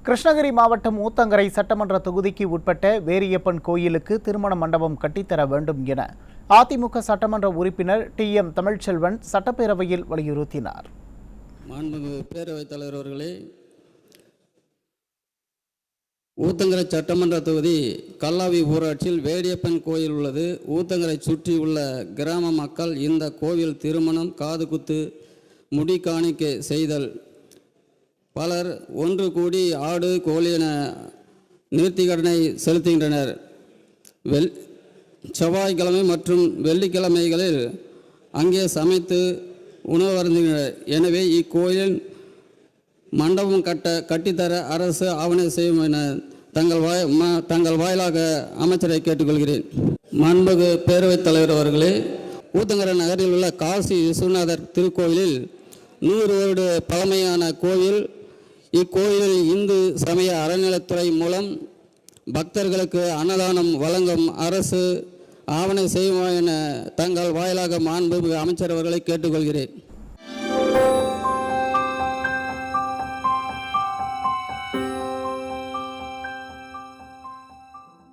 கிருஷ்ணகிரி மாவட்டம் ஊத்தங்கரை சட்டமன்ற தொகுதிக்கு உட்பட்ட வேரியப்பன் கோயிலுக்கு திருமண மண்டபம் கட்டித்தர வேண்டும் என அதிமுக சட்டமன்ற உறுப்பினர் டி.எம். தமிழ்ச்செல்வன் சட்டப்பேரவையில் வலியுறுத்தினார். மாண்புமிகு பேரவைத் தலைவர் அவர்களே, ஊத்தங்கரை சட்டமன்ற தொகுதி கல்லாவி ஊராட்சியில் வேரியப்பன் கோயில் உள்ளது. ஊத்தங்கரை சுற்றி உள்ள கிராம மக்கள் இந்த கோவில் திருமணம், காது குத்து, முடி காணிக்கை செய்தல், பலர் ஒன்று கூடி ஆடு கோழி என நேர்த்திக்கடனை செலுத்துகின்றனர். செவ்வாய்க்கிழமை மற்றும் வெள்ளிக்கிழமைகளில் அங்கே சமைத்து உணவு அருந்துகின்றனர். எனவே இக்கோயில் மண்டபம் கட்டித்தர அரசு ஆவணை செய்யும் என தங்கள் வாயிலாக அமைச்சரை கேட்டுக்கொள்கிறேன். மாண்புமிகு பேரவைத் தலைவர் அவர்களே, ஊத்தங்கரை நகரில் உள்ள காசி விஸ்வநாதர் திருக்கோயிலில் 100 வருட பழமையான கோயில். இக்கோயிலில் இந்து சமய அறநிலைத்துறை மூலம் பக்தர்களுக்கு அன்னதானம் வழங்கும் அரசு ஆவணை செய்யுமா என தங்கள் வாயிலாக மாண்புமிகு அமைச்சர் அவர்களை கேட்டுக்கொள்கிறேன்.